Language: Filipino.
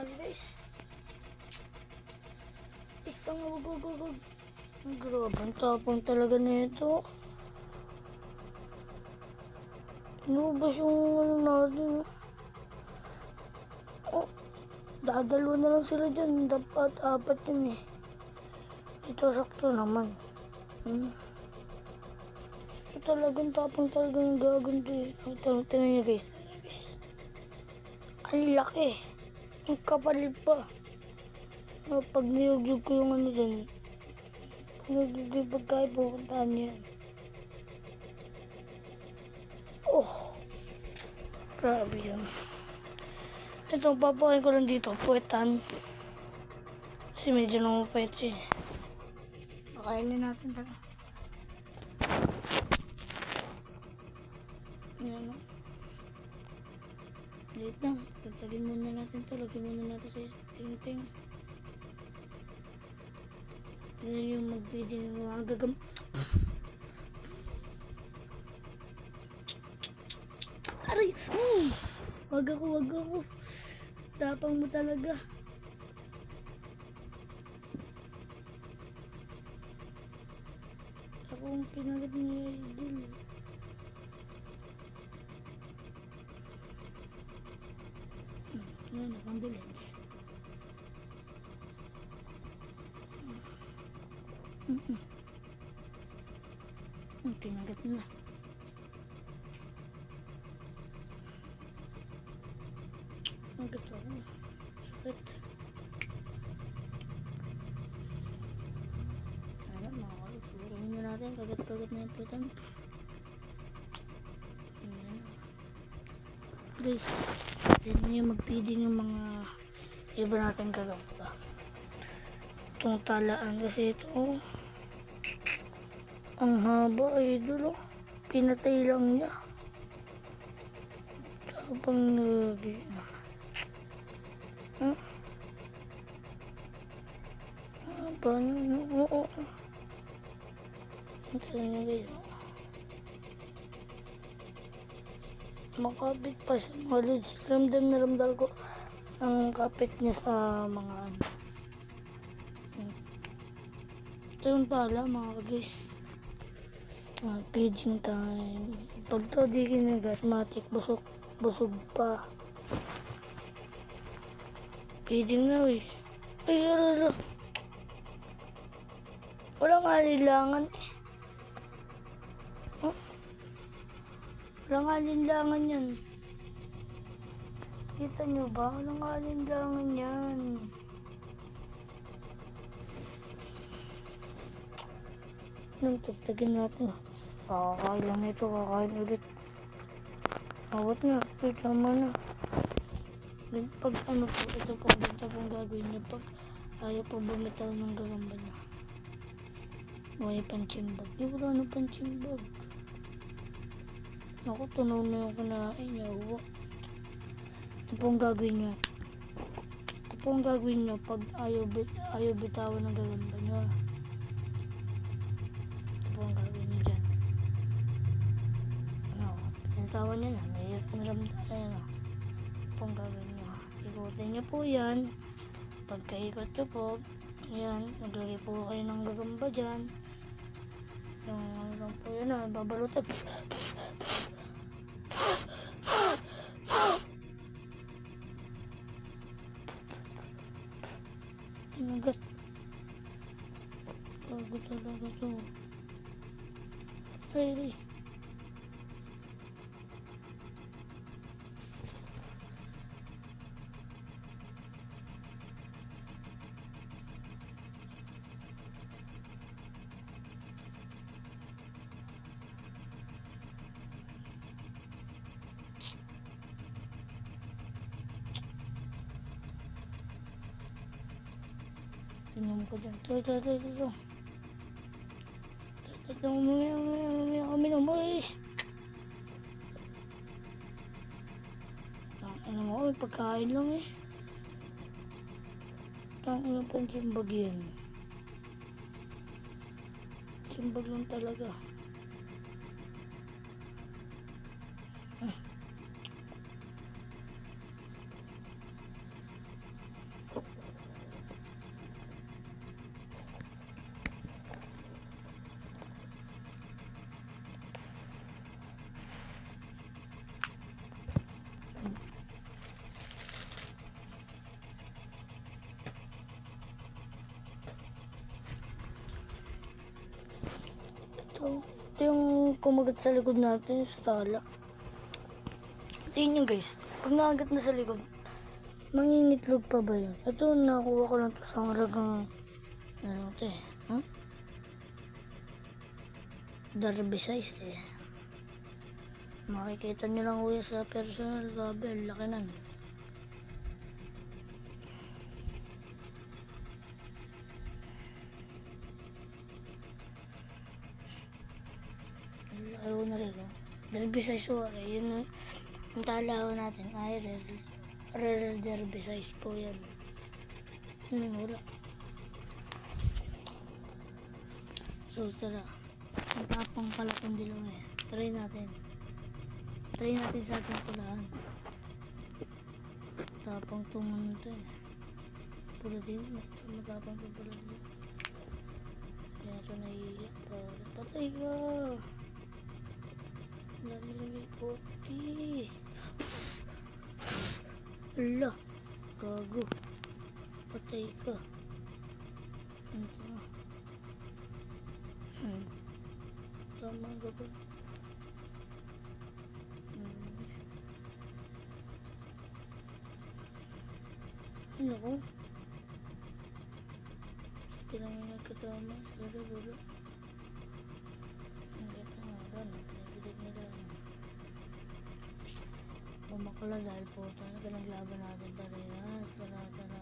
Guys, isang wag. Grabe, ang tapang talaga nito. Inubos yung ano natin. Oh, dadalo na lang sila dyan. Dapat apat yun eh. Ito sakto naman. Ito talagang tapang talagang gaganto eh. Tingnan nyo guys. Ang laki. Ang kapalit pa. Pag niyugyug ko yung ano dyan. Pag niyugyug yung pagkain, pupuntahan niya. Oh, grabe yun. Ito, papakain ko lang dito, puwetan. Kasi medyo namupayat siya eh. Pakainin natin talaga. Ayan o. Dito na, tagtagin muna natin ito. Lagyan muna natin sa ting-ting. Yan yung mag-feeding ng mga gagam. Aray! Wag ako. Tapang mo talaga. Ako ang pinagat niya idol. Ano, condolence. Pinagat na. Pinagat ako. Sakit. Ano, mga kalot. Suruhin na natin. Kagat-kagat na yung putan. Guys, dito nyo mag-feeding yung mga iba natin kagamba. Itong talaan kasi ito. Ang haba ay idol. Pinatay lang niya. Tapang nagi. Haba niya. Oo. Ito niya guys. Makapit pa sa mga lods. Ramdam na ramdam ko ang kapit niya sa mga ano. Ito yung tala mga guys. Feeding time. Pag ito di kinagat, matik, busog pa. Feeding na eh. Ay, alala. Walang alilangan eh. Walang alinlangan yan. Kita nyo ba? Walang alinlangan yan. Nung tagtagin natin. Kakakain lang ito. Kakain ulit. Awat na. Wait naman na. Pag ano po, ito po. Ito pong gagawin niya. Pag ayaw po bumitaw ng gagamba niya. May panchimbag. Wala na panchimbag. Ako, tunaw na yung kinain niya. Ito pong gagawin niya. Ito pong gagawin niya pag ayaw bitawan ng gagamba niya. Ito pong gagawin niya dyan. Ano, bitawan niya na. Mayroon pong ramdam. Ano, ito pong gagawin niya. Ikutin niya po yan. Pagkaikot niyo po, yan, maglagay po kayo ng gagamba dyan. Yung ano lang po yun na, babalutan. Nagat. Bago talaga to. Ay. Tingnan ko dyan. Ito. Mamaya kami ng boys. Ano mo, may pagkain lang eh. Ano pang simbag yan. Simbag lang talaga. Ito yung kumagat sa likod natin, sa tala. Tingnan nyo guys, pag nakagat na sa likod, mangingitlog pa ba yun? Ito, nakuha ko lang ito sa haragang, ano ito eh, huh? Derby size eh. Makikita nyo lang kuya sa personal, sabi, laki na. Ayaw na rin, oh. Derby size po, yun ang talaw natin ay rare derby size po yan. Wala. So tara, matapang pala kung dilaw eh. Try natin sa ating pulaan. Tapang tungan ito eh. Pula din, matapang ito pula din. Kaya ito naiiyak pa. Patay ka! Dami may potki. Ala, gago. Patay ka. Tama ka ba? Ano ko? Kailangan nagkatama. Wala. Ang gata nga ba? Pinabilig nila. Bumakla dahil po tayo. Naglaban natin parehas. Tara.